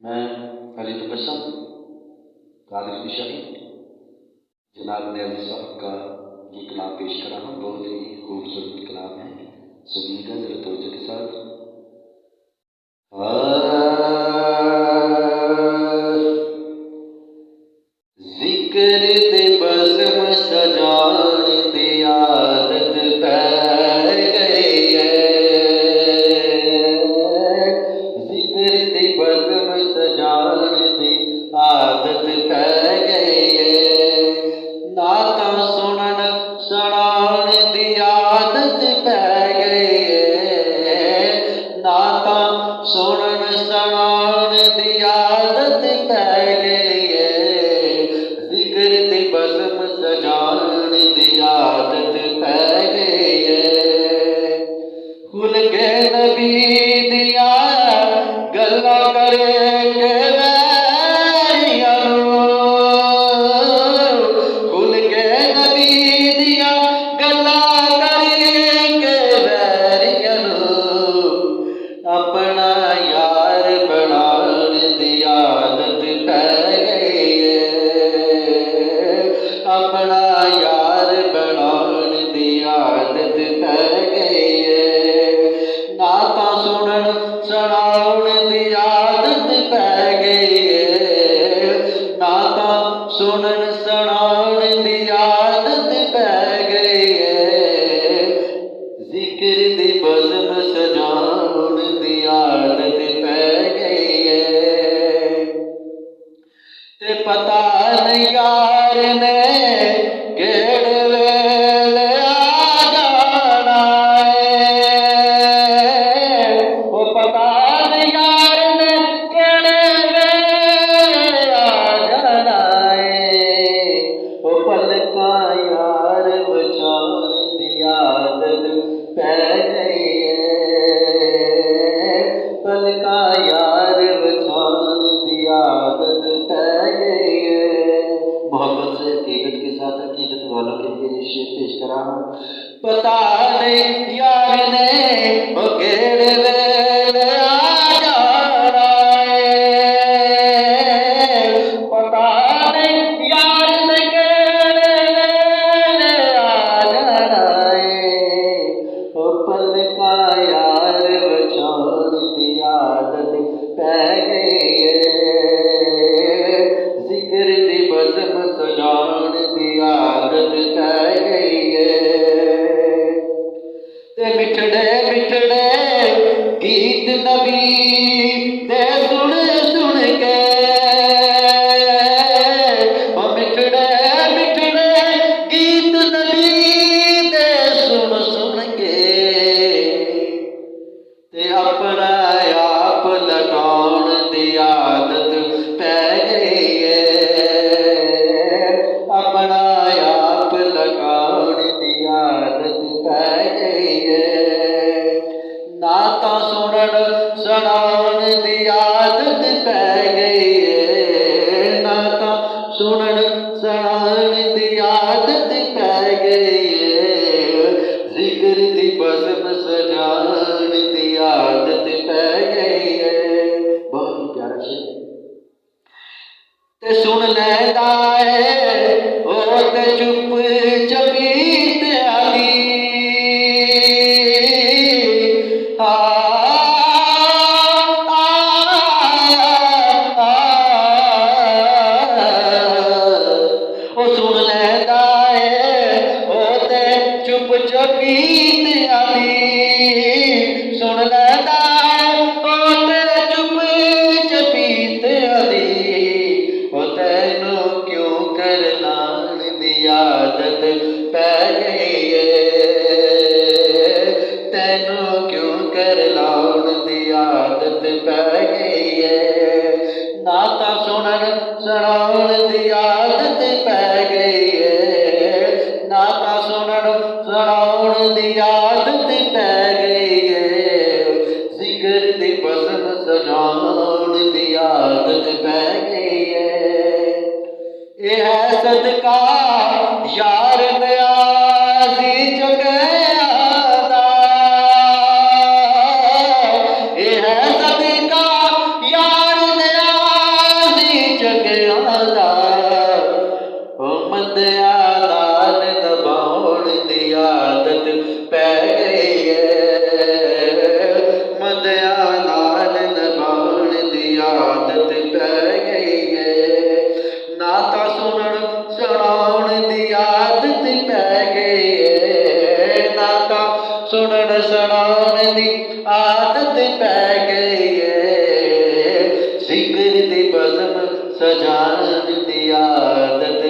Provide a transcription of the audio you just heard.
मैं अली तबस्सुम कादिर की शाही जनाब ने अली साहब का ये कलाम पेश करा हूँ। बहुत ही खूबसूरत कलाम है, सुनिएगा जरा तवज्जो के साथ। जिक्र दे बज़्म सजान दी आदत पै गई है, जिक्र दे बज़्म सजान दी आदत पै गई है, नातां सुनन सुनान दी आदत पै गई है, नातां सुनन सुनान दी आदत पै गई है, जिक्र दी बज़्म सजान दी आदत पै गई है। खुल के नबी दिया गल्लां करे के वैरियां नूं, खुल के नबी दिया गल्लां करे के वैरियां नूं, अपना यार बनान दी आदत पै गई है, अपना यार बनान दी आदत पै गई है, नातां सुनन सुनाउण दी आदत पै गई है, नातां सुनन सुनाउण दी आदत पै गई है, जिक्र दी बज़्म सजाउण दी आदत पै गई है। ते पता नहीं यार ने केड़े वेले आ जाना है, ओ पता नहीं यार ने केड़े वेले आ जाना है, ओ पलकां यार बचान दी आदत पै गई है, पलकां यार बचान दी आदत पै गई है। मोहब्बत से हकीकत के साथ अकीदत वालों के लिए ये शेर पेश करा हूँ। पता नहीं यार ने ओ केड़े वेले आ जाना है, पता नहीं यार ने केड़े वेले आ जाना है, ओ पलकां यार बचान दी आदत पै गई है, जिक्र दी बज़्म सजान दी आदत पै गई है। ते मिठड़े मिठड़े गीत नबी दे सुन सुन के, ओ मिठड़े मिठड़े गीत नबी दे सुन सुन के, ते अपना आप लटाउण दी आदत पै गई है, अपना आप लटाउण दी आदत पै गई है, नातां सुनन सुनाउण दी आदत पै गई है, नातां सुनन सुनाउण दी आदत पै गई है, जिक्र दी बज़्म सजान दी आदत पै गई है। बहुत ही प्यारा शेर। ते सुन लैंदा है ओ ते चुप चपीत आली, आ ओ सुन लैंदा है ओ ते चुप चपीत आली, सुन लैंदा है ओ ते चुप चपीत आली, ओ तैनू क्यों करलाण दी आदत पै गई है, तैनू क्यों करलाण दी आदत पै गई है, नातां सुनन सुनाउण दी आदत पै गई है, नातां सुनन सुनाउण दी आदत पै गई है, जिक्र दी बज़्म सजाउण दी आदत पै गई है। ये है सदका यार न्याज़ी चुकिया दा, ये है सदका यार न्याज़ी ਸੁਣਨ ਸੁਣਾਉਣ ਦੀ ਆਦਤ ਪੈ ਗਈ ਏ ਜ਼ਿਕਰ ਦੀ ਬਜ਼ਮ ਸਜਾਉਣ ਦੀ ਆਦਤ